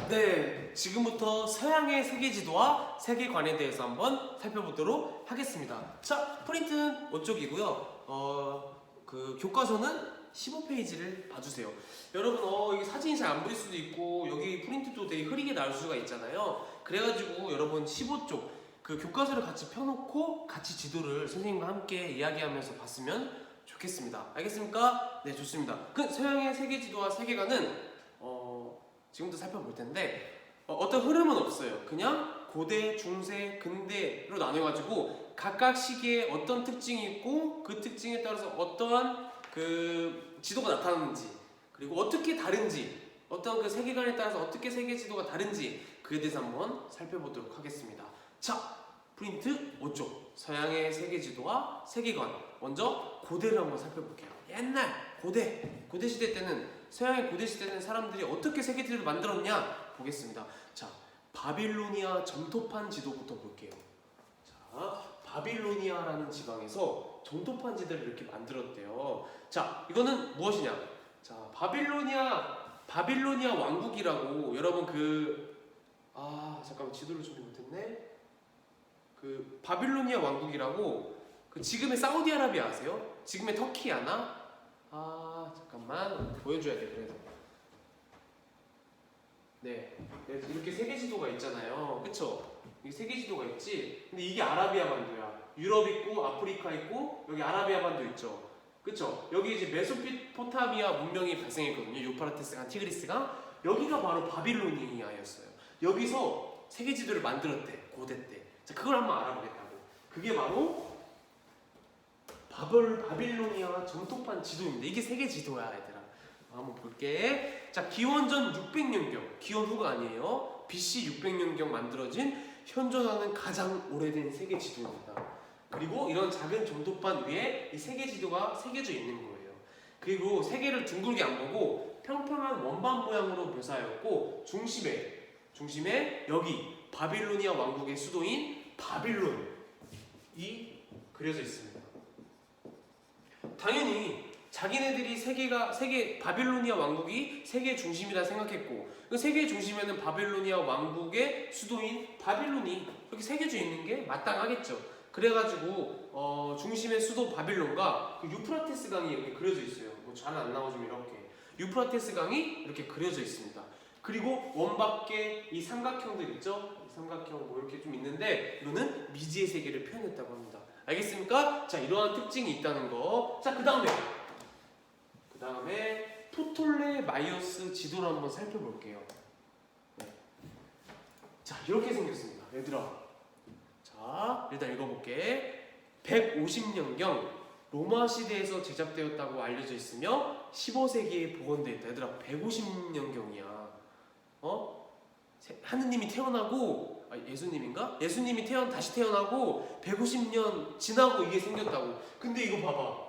네, 지금부터 서양의 세계지도와 세계관에 대해서 한번 살펴보도록 하겠습니다. 자, 프린트는 이쪽이고요. 그 교과서는 15페이지를 봐주세요. 여러분, 이게 사진이 잘 안 보일 수도 있고 여기 프린트도 되게 흐리게 나올 수가 있잖아요. 그래가지고 여러분 15쪽 그 교과서를 같이 펴놓고 같이 지도를 선생님과 함께 이야기하면서 봤으면 좋겠습니다. 알겠습니까? 네, 좋습니다. 그 서양의 세계지도와 세계관은 지금부터 살펴볼 텐데 어떤 흐름은 없어요. 그냥 고대, 중세, 근대로 나눠가지고 각각 시기에 어떤 특징이 있고 그 특징에 따라서 어떠한 그 지도가 나타나는지 그리고 어떻게 다른지 어떤 그 세계관에 따라서 어떻게 세계 지도가 다른지 그에 대해서 한번 살펴보도록 하겠습니다. 자, 프린트 5쪽 서양의 세계 지도와 세계관. 먼저 고대를 한번 살펴볼게요. 옛날 고대 시대 때는 서양의 고대 시대는 사람들이 어떻게 세계 지도를 만들었냐 보겠습니다. 자, 바빌로니아 점토판 지도부터 볼게요. 자, 바빌로니아라는 지방에서 점토판 지도를 이렇게 만들었대요. 자, 이거는 무엇이냐? 자, 바빌로니아 왕국이라고 여러분 잠깐만 지도를 준비 못했네. 그 바빌로니아 왕국이라고 그 지금의 사우디아라비아 아세요? 지금의 터키 아나? 잠깐만 보여줘야 돼. 그래서 네, 이렇게 세계 지도가 있잖아요. 그쵸? 이게 세계 지도가 있지. 근데 이게 아라비아 반도야. 유럽 있고 아프리카 있고 여기 아라비아 반도 있죠. 그쵸? 여기 이제 메소포타미아 문명이 발생했거든요. 유프라테스강, 티그리스강. 여기가 바로 바빌로니아였어요. 여기서 세계 지도를 만들었대. 고대 때. 자, 그걸 한번 알아보겠다고. 그게 바로 바빌로니아 점토판 지도입니다. 이게 세계 지도야, 얘들아. 한번 볼게. 자, 기원전 600년경, 기원 후가 아니에요. BC 600년경 만들어진 현존하는 가장 오래된 세계 지도입니다. 그리고 이런 작은 점토판 위에 이 세계 지도가 새겨져 있는 거예요. 그리고 세계를 둥글게 안 보고 평평한 원반 모양으로 묘사하였고 중심에 여기 바빌로니아 왕국의 수도인 바빌론이 그려져 있습니다. 당연히 자기네들이 바빌로니아 왕국이 세계 중심이라 생각했고 그 세계 중심에는 바빌로니아 왕국의 수도인 바빌론이 이렇게 새겨져 있는 게 마땅하겠죠. 그래가지고 중심의 수도 바빌론과 그 유프라테스 강이 이렇게 그려져 있어요. 뭐 잘 안 나오지만 이렇게 유프라테스 강이 이렇게 그려져 있습니다. 그리고 원밖에 이 삼각형들 있죠? 이 삼각형 뭐 이렇게 좀 있는데 이거는 미지의 세계를 표현했다고 합니다. 알겠습니까? 자, 이러한 특징이 있다는 거. 자, 그 다음에 프톨레마이오스 지도를 한번 살펴볼게요. 네. 자, 이렇게 생겼습니다. 얘들아. 자, 일단 읽어볼게. 150년경 로마 시대에서 제작되었다고 알려져 있으며 15세기에 복원되어 있다. 얘들아, 150년경이야. 하느님이 태어나고 예수님인가? 예수님이 다시 태어나고 150년 지나고 이게 생겼다고. 근데 이거 봐봐.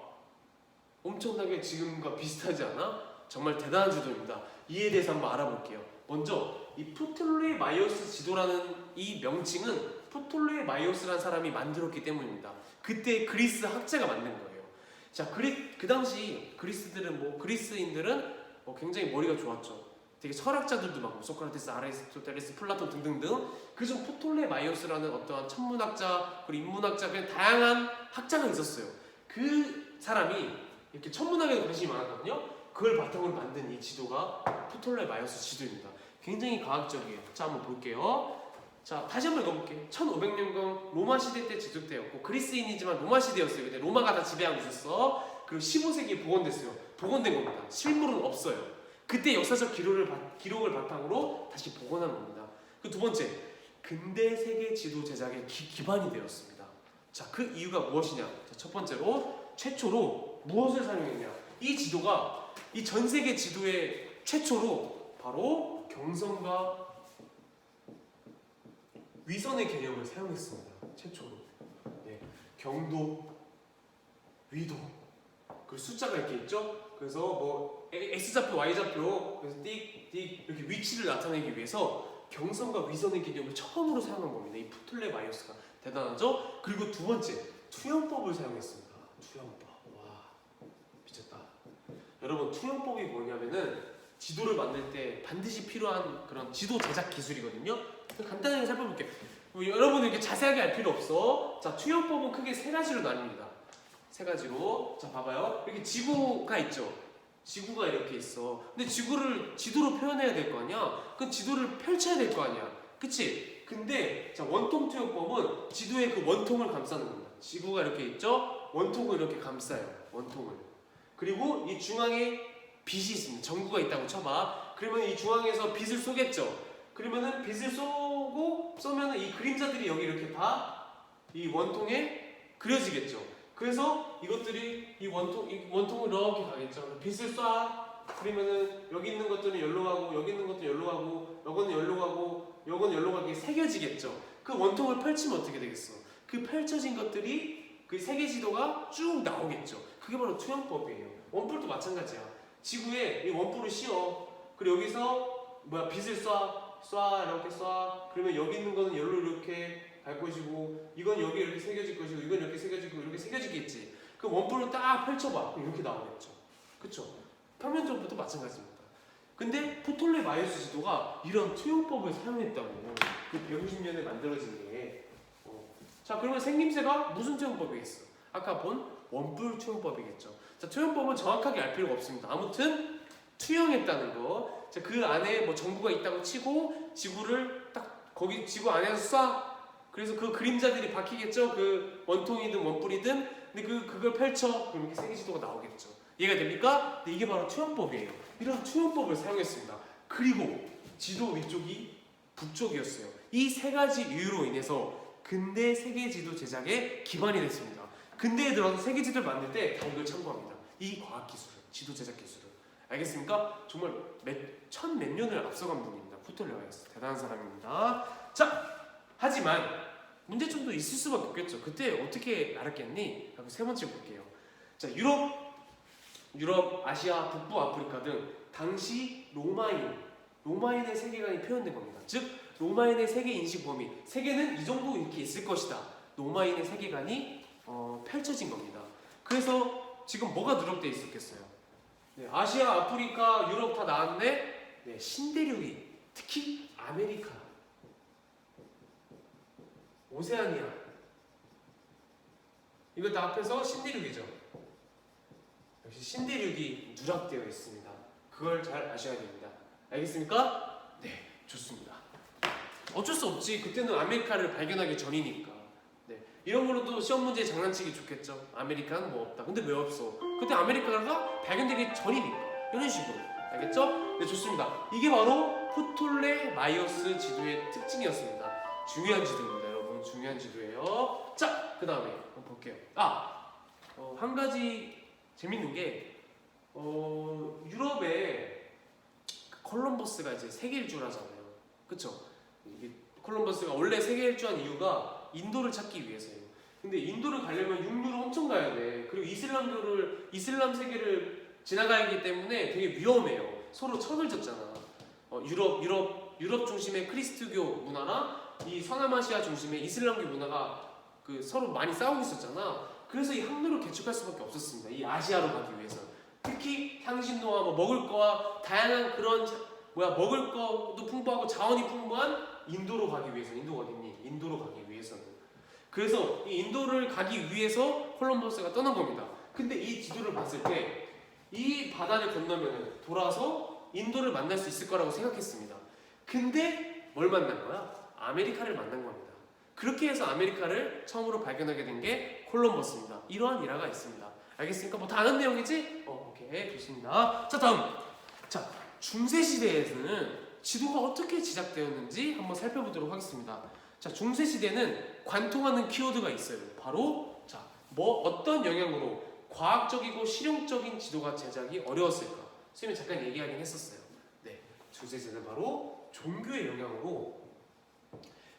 엄청나게 지금과 비슷하지 않아? 정말 대단한 지도입니다. 이에 대해서 한번 알아볼게요. 먼저 이 프톨레마이오스 지도라는 이 명칭은 프톨레마이오스라는 사람이 만들었기 때문입니다. 그때 그리스 학자가 만든 거예요. 자, 그 당시 그리스인들은 굉장히 머리가 좋았죠. 되게 철학자들도 많고 소크라테스, 아리스토텔레스, 플라톤 등등등. 그중 프톨레마이오스라는 어떠한 천문학자 그리고 인문학자 그냥 다양한 학자가 있었어요. 그 사람이 이렇게 천문학에도 관심이 많았거든요. 그걸 바탕으로 만든 이 지도가 프톨레마이오스 지도입니다. 굉장히 과학적이에요. 자, 한번 볼게요. 자, 다시 한번 읽어볼게요. 1500년경 로마 시대 때 제작되었고 그리스인이지만 로마 시대였어요. 근데 로마가 다 지배하고 있었어. 그리고 15세기에 복원됐어요. 복원된 겁니다. 실물은 없어요. 그때 역사적 기록을 바탕으로 다시 복원한 겁니다. 그 두 번째, 근대 세계 지도 제작의 기반이 되었습니다. 자, 그 이유가 무엇이냐? 자, 첫 번째로 최초로 무엇을 사용했냐? 이 지도가 이 전 세계 지도의 최초로 바로 경성과 위선의 개념을 사용했습니다. 최초로. 네, 경도, 위도. 그 숫자가 이렇게 있죠? 그래서 뭐 X좌표, Y좌표 그래서 띡 이렇게 위치를 나타내기 위해서 경성과 위선의 개념을 처음으로 사용한 겁니다. 이 프톨레마이오스가 대단하죠? 그리고 두 번째, 투영법을 사용했습니다. 투영법. 와, 미쳤다. 여러분, 투영법이 뭐냐면은 지도를 만들 때 반드시 필요한 그런 지도 제작 기술이거든요. 간단하게 살펴볼게요. 여러분 이렇게 자세하게 알 필요 없어. 자, 투영법은 크게 세 가지로 나뉩니다. 세 가지로. 자, 봐봐요. 이렇게 지구가 있죠. 지구가 이렇게 있어. 근데 지구를 지도로 표현해야 될 거 아니야? 그 지도를 펼쳐야 될 거 아니야? 그치? 근데 자, 원통 투영법은 지도의 그 원통을 감싸는 겁니다. 지구가 이렇게 있죠? 원통을 이렇게 감싸요. 원통을. 그리고 이 중앙에 빛이 있습니다. 전구가 있다고 쳐봐. 그러면 이 중앙에서 빛을 쏘겠죠? 그러면은 빛을 쏘면은 이 그림자들이 여기 이렇게 다 이 원통에 그려지겠죠. 그래서 이것들이 이 원통을 이렇게 가겠죠. 빛을 쏴. 그러면은 여기 있는 것들은 여기로 가고, 여기 있는 것들은 여기로 가고, 요거는 여기로 가고, 요거는 여기로 가게 새겨지겠죠. 그 원통을 펼치면 어떻게 되겠어? 그 펼쳐진 것들이 그 세계 지도가 쭉 나오겠죠. 그게 바로 투영법이에요. 원뿔도 마찬가지야. 지구에 이 원뿔을 씌워. 그리고 여기서 빛을 쏴 이렇게 쏴. 그러면 여기 있는 거는 여기로 이렇게 갈 것이고, 이건 여기 이렇게 새겨질 것이고, 이건 이렇게 새겨지고, 이렇게 새겨지겠지. 그 원뿔을 딱 펼쳐봐. 그럼 이렇게 나오겠죠. 그쵸? 평면적부터 마찬가지입니다. 근데 프톨레마이오스 지도가 이런 투영법을 사용했다고. 그 150년에 만들어진 게. 자, 그러면 생김새가 무슨 투영법이겠어? 아까 본 원뿔 투영법이겠죠. 자, 투영법은 정확하게 알 필요가 없습니다. 아무튼 투영했다는 거. 자, 그 안에 뭐 정부가 있다고 치고 지구를 딱 거기 지구 안에서 쏴. 그래서 그 그림자들이 바뀌겠죠. 그 원통이든 원뿔이든. 근데 그걸 펼쳐. 그럼 이렇게 세계지도가 나오겠죠. 이해가 됩니까? 네, 이게 바로 투영법이에요. 이런 투영법을 사용했습니다. 그리고 지도 위쪽이 북쪽이었어요. 이 세 가지 이유로 인해서 근대 세계지도 제작의 기반이 됐습니다. 근대에 들어서 세계지도를 만들 때 다 이걸 참고합니다. 이 과학기술을, 지도 제작 기술을. 알겠습니까? 정말 몇 년을 앞서간 분입니다. 프톨레마이오스. 대단한 사람입니다. 자, 하지만 문제점도 있을 수밖에 없겠죠. 그때 어떻게 알았겠니? 세 번째 볼게요. 자, 유럽, 아시아, 북부 아프리카 등 당시 로마인의 세계관이 표현된 겁니다. 즉 로마인의 세계 인식 범위, 세계는 이 정도 이렇게 있을 것이다. 로마인의 세계관이 펼쳐진 겁니다. 그래서 지금 뭐가 누락되어 있었겠어요? 네, 아시아, 아프리카, 유럽 다 나왔는데 네, 신대륙이 특히 아메리카, 오세아니아 이거 다 합해서 신대륙이죠. 역시 신대륙이 누락되어 있습니다. 그걸 잘 아셔야 됩니다. 알겠습니까? 네, 좋습니다. 어쩔 수 없지. 그때는 아메리카를 발견하기 전이니까. 네, 이런 걸로도 시험 문제 장난치기 좋겠죠. 아메리카는 뭐 없다. 근데 왜 없어? 그때 아메리카가 발견되기 전이니까. 이런 식으로. 알겠죠? 네, 좋습니다. 이게 바로 프톨레마이오스 지도의 특징이었습니다. 중요한 지도입니다, 여러분. 중요한 지도예요. 자, 그 다음에 한번 볼게요. 한 가지 재밌는 게 유럽에 콜럼버스가 이제 세계 일주를 하잖아요. 그쵸? 이게 콜럼버스가 원래 세계 일주한 이유가 인도를 찾기 위해서예요. 근데 인도를 가려면 육류를 엄청 가야 돼. 그리고 이슬람 세계를 지나가야 하기 때문에 되게 위험해요. 서로 척을 졌잖아. 유럽 중심의 크리스트교 문화나 이 서남아시아 중심의 이슬람교 문화가 서로 많이 싸우고 있었잖아. 그래서 이 항로를 개척할 수밖에 없었습니다. 이 아시아로 가기 위해서. 특히 향신료와 먹을 거와 다양한 그런 먹을 거도 풍부하고 자원이 풍부한 인도로 가기 위해서. 인도가 어딨니? 인도로 가기 위해서는. 그래서 이 인도를 가기 위해서 콜럼버스가 떠난 겁니다. 근데 이 지도를 봤을 때 이 바다를 건너면 돌아서 인도를 만날 수 있을 거라고 생각했습니다. 근데 뭘 만난 거야? 아메리카를 만난 겁니다. 그렇게 해서 아메리카를 처음으로 발견하게 된 게 콜럼버스입니다. 이러한 일화가 있습니다. 알겠습니까? 뭐 다 아는 내용이지? 오케이, 좋습니다. 자, 다음. 자, 중세시대에서는 지도가 어떻게 제작되었는지 한번 살펴보도록 하겠습니다. 자, 중세시대는 관통하는 키워드가 있어요. 바로 어떤 영향으로 과학적이고 실용적인 지도가 제작이 어려웠을까? 선생님이 잠깐 얘기하긴 했었어요. 네, 중세시대는 바로 종교의 영향으로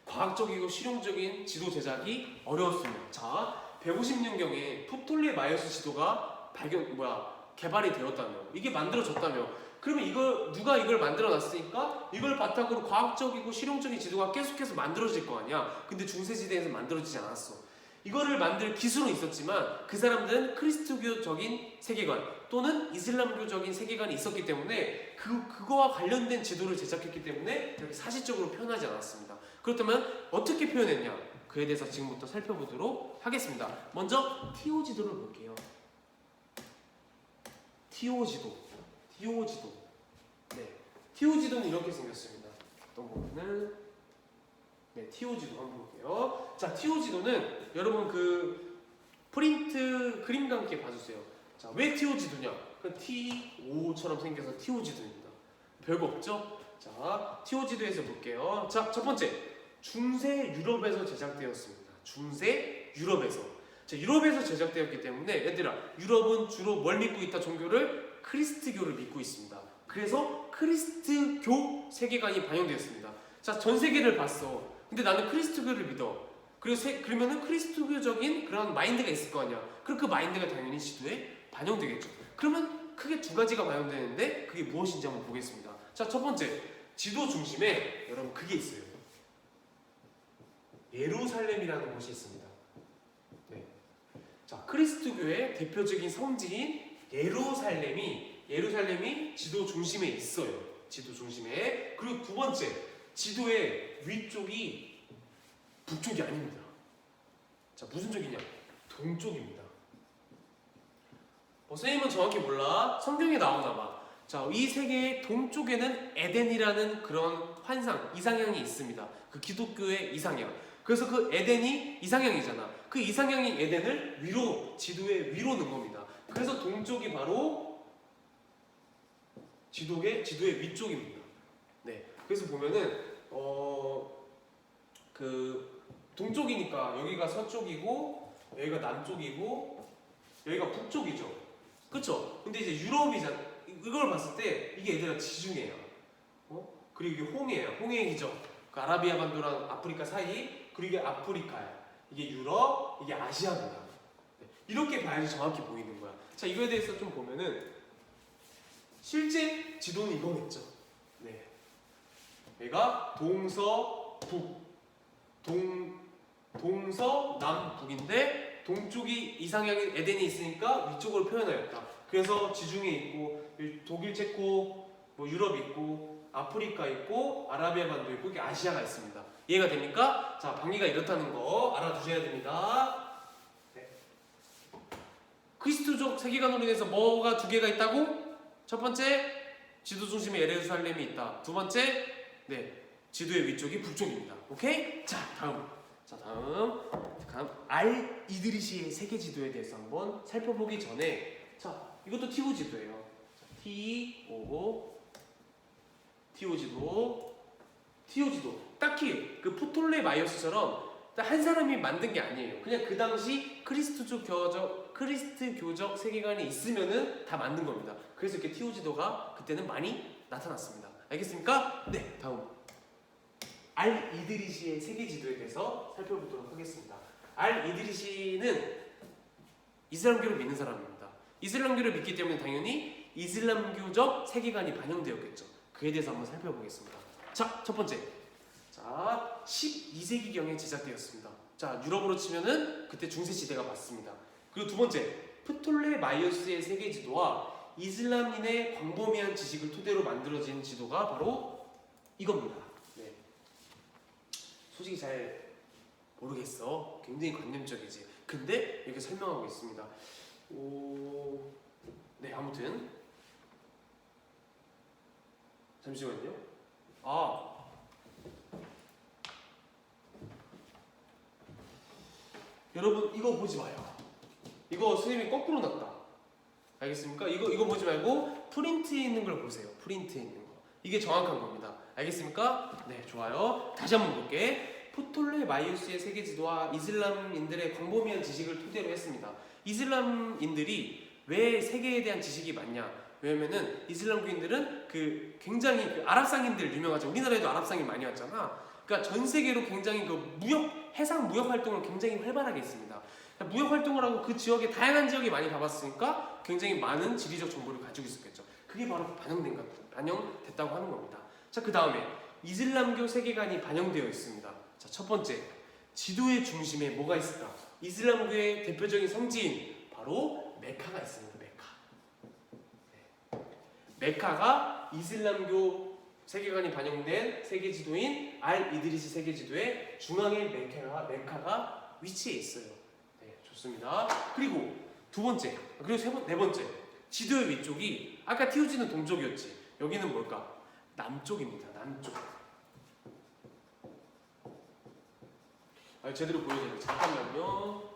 과학적이고 실용적인 지도 제작이 어려웠습니다. 자, 150년경에 프톨레마이오스 지도가 개발이 되었다며, 이게 만들어졌다며, 그러면 누가 이걸 만들어놨으니까 이걸 바탕으로 과학적이고 실용적인 지도가 계속해서 만들어질 거 아니야. 근데 중세시대에서 만들어지지 않았어. 이거를 만들 기술은 있었지만 그 사람들은 크리스토교적인 세계관, 또는 이슬람교적인 세계관이 있었기 때문에 그거와 관련된 지도를 제작했기 때문에 이렇게 사실적으로 표현하지 않았습니다. 그렇다면 어떻게 표현했냐? 그에 대해서 지금부터 살펴보도록 하겠습니다. 먼저 TO 지도를 볼게요. TO 지도. 네, TO 지도는 이렇게 생겼습니다. 어떤 보면은 네, TO 지도 한번 볼게요. 자, TO 지도는 여러분 그 프린트 그림과 함께 봐주세요. 자, 왜 TO 지도냐? 그 TO처럼 생겨서 TO 지도입니다. 별거 없죠? 자, TO 지도에서 볼게요. 자, 첫 번째, 중세 유럽에서 제작되었습니다. 중세 유럽에서. 자, 유럽에서 제작되었기 때문에 얘들아, 유럽은 주로 뭘 믿고 있다? 종교를 크리스트교를 믿고 있습니다. 그래서 크리스트교 세계관이 반영되었습니다. 자, 전 세계를 봤어. 근데 나는 크리스트교를 믿어. 그러면은 크리스트교적인 그런 마인드가 있을 거 아니야. 그럼 그 마인드가 당연히 지도에 반영되겠죠. 그러면 크게 두 가지가 반영되는데 그게 무엇인지 한번 보겠습니다. 자, 첫 번째, 지도 중심에 여러분 그게 있어요. 예루살렘이라는 곳이 있습니다. 네. 자, 크리스트교의 대표적인 성지인 예루살렘이 지도 중심에 있어요. 지도 중심에. 그리고 두 번째, 지도의 위쪽이 북쪽이 아닙니다. 자, 무슨 쪽이냐? 동쪽입니다. 선생님은 정확히 몰라. 성경에 나오나 봐. 자, 이 세계의 동쪽에는 에덴이라는 그런 환상, 이상향이 있습니다. 그 기독교의 이상향. 그래서 그 에덴이 이상향이잖아. 그 이상향인 에덴을 위로, 지도의 위로 넣은 겁니다. 그래서 동쪽이 바로 지도의 위쪽입니다. 네. 그래서 보면은 그 동쪽이니까 여기가 서쪽이고 여기가 남쪽이고 여기가 북쪽이죠. 그쵸? 근데 이제 유럽이잖아. 이걸 봤을 때 이게 얘들아 지중해야. 그리고 이게 홍해야. 홍해의 기적. 그 아라비아 반도랑 아프리카 사이. 그리고 이게 아프리카야. 이게 유럽, 이게 아시아입니다. 네. 이렇게 봐야지 정확히 보이는 거야. 자, 이거에 대해서 좀 보면은 실제 지도는 이거겠죠. 네. 얘가 동서북, 동서남북인데 동쪽이 이상향인 에덴이 있으니까 위쪽으로 표현하였다. 그래서 지중해 있고 독일, 체코, 뭐 유럽 있고 아프리카 있고 아라비아 반도 있고 이게 아시아가 있습니다. 이해가 됩니까? 자, 방위가 이렇다는 거 알아두셔야 됩니다. 네. 그리스도적 세계관으로 인해서 뭐가 두 개가 있다고? 첫 번째, 지도 중심에 예루살렘이 있다. 두 번째, 네, 지도의 위쪽이 북쪽입니다. 오케이? 자, 다음 알 이드리시의 세계 지도에 대해서 한번 살펴보기 전에, 자, 이것도 TO 지도예요. TO 지도. 딱히 그 프톨레마이오스처럼 한 사람이 만든 게 아니에요. 그냥 그 당시 크리스트교적 세계관이 있으면은 다 만든 겁니다. 그래서 이렇게 TO 지도가 그때는 많이 나타났습니다. 알겠습니까? 네, 다음. 알 이드리시의 세계 지도에 대해서 살펴보도록 하겠습니다. 알 이드리시는 이슬람교를 믿는 사람입니다. 이슬람교를 믿기 때문에 당연히 이슬람교적 세계관이 반영되었겠죠. 그에 대해서 한번 살펴보겠습니다. 자, 첫 번째. 자, 12세기경에 제작되었습니다. 자, 유럽으로 치면은 그때 중세시대가 맞습니다. 그리고 두 번째, 프톨레마이오스의 세계 지도와 이슬람인의 광범위한 지식을 토대로 만들어진 지도가 바로 이겁니다. 네. 솔직히 잘 모르겠어. 굉장히 관념적이지. 근데 이렇게 설명하고 있습니다. 네, 아무튼 잠시만요. 여러분 이거 보지 마요. 이거 선생님이 거꾸로 놨다. 알겠습니까? 이거 보지 말고 프린트에 있는 걸 보세요. 프린트에 있는 거. 이게 정확한 겁니다. 알겠습니까? 네, 좋아요. 다시 한번 볼게. 프톨레마이오스의 세계 지도와 이슬람인들의 광범위한 지식을 토대로 했습니다. 이슬람인들이 왜 세계에 대한 지식이 많냐? 왜냐면은 이슬람교인들은 굉장히 아랍상인들 유명하죠. 우리나라에도 아랍상인 많이 왔잖아. 그러니까 전 세계로 굉장히 해상 무역 활동을 굉장히 활발하게 했습니다. 무역 활동을 하고 그 지역에 다양한 지역에 많이 가봤으니까 굉장히 많은 지리적 정보를 가지고 있었겠죠. 그게 바로 반영됐다고 하는 겁니다. 자, 그 다음에 이슬람교 세계관이 반영되어 있습니다. 자, 첫 번째, 지도의 중심에 뭐가 있을까? 이슬람교의 대표적인 성지인 바로 메카가 있습니다. 메카가 이슬람교 세계관이 반영된 세계 지도인 알 이드리시 세계 지도의 중앙에 메카가 위치해 있어요. 네, 좋습니다. 그리고 두 번째, 그리고 네 번째, 지도의 위쪽이 아까 TOG는 동쪽이었지. 여기는 뭘까? 남쪽입니다. 남쪽. 제대로 보여줘요. 잠깐만요.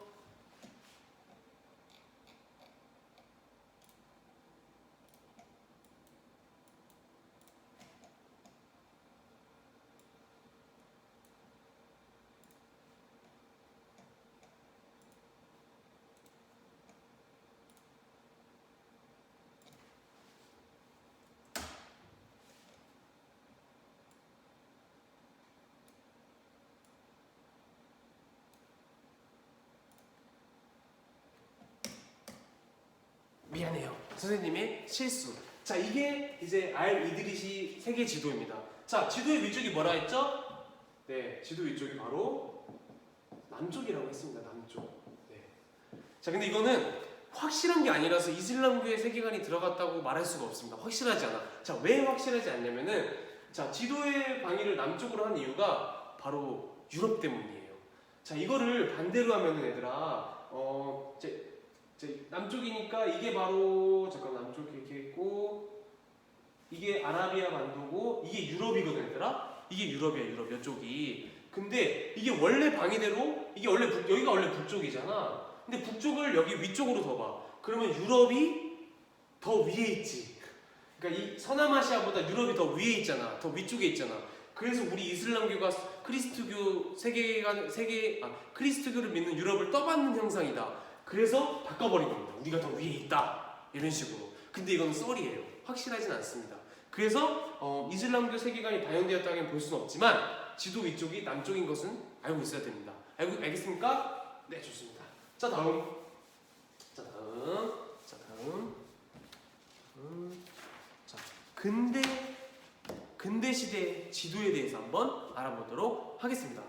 미안해요. 선생님의 실수. 자, 이게 이제 알 이드리시 세계 지도입니다. 자, 지도의 위쪽이 뭐라 했죠? 네, 지도 위쪽이 바로 남쪽이라고 했습니다. 남쪽. 네. 자, 근데 이거는 확실한 게 아니라서 이슬람교의 세계관이 들어갔다고 말할 수가 없습니다. 확실하지 않아. 자, 왜 확실하지 않냐면은, 자, 지도의 방위를 남쪽으로 한 이유가 바로 유럽 때문이에요. 자, 이거를 반대로 하면은 얘들아, 남쪽이니까 이게 바로 남쪽 이렇게 있고 이게 아라비아 반도고 이게 유럽이거든 얘들아. 이게 유럽이야. 유럽 이쪽이. 근데 이게 원래 방위대로 이게 원래 여기가 원래 북쪽이잖아. 근데 북쪽을 여기 위쪽으로 더 봐. 그러면 유럽이 더 위에 있지. 그러니까 이 서남아시아보다 유럽이 더 위에 있잖아. 더 위쪽에 있잖아. 그래서 우리 이슬람교가 크리스트교를 믿는 유럽을 떠받는 형상이다. 그래서 바꿔버린 겁니다. 우리가 더 위에 있다. 이런 식으로. 근데 이건 썰이에요. 확실하진 않습니다. 그래서 이슬람교 세계관이 반영되었다고 볼 수는 없지만 지도 위쪽이 남쪽인 것은 알고 있어야 됩니다. 알겠습니까? 네, 좋습니다. 자, 다음. 자, 근대 시대 지도에 대해서 한번 알아보도록 하겠습니다.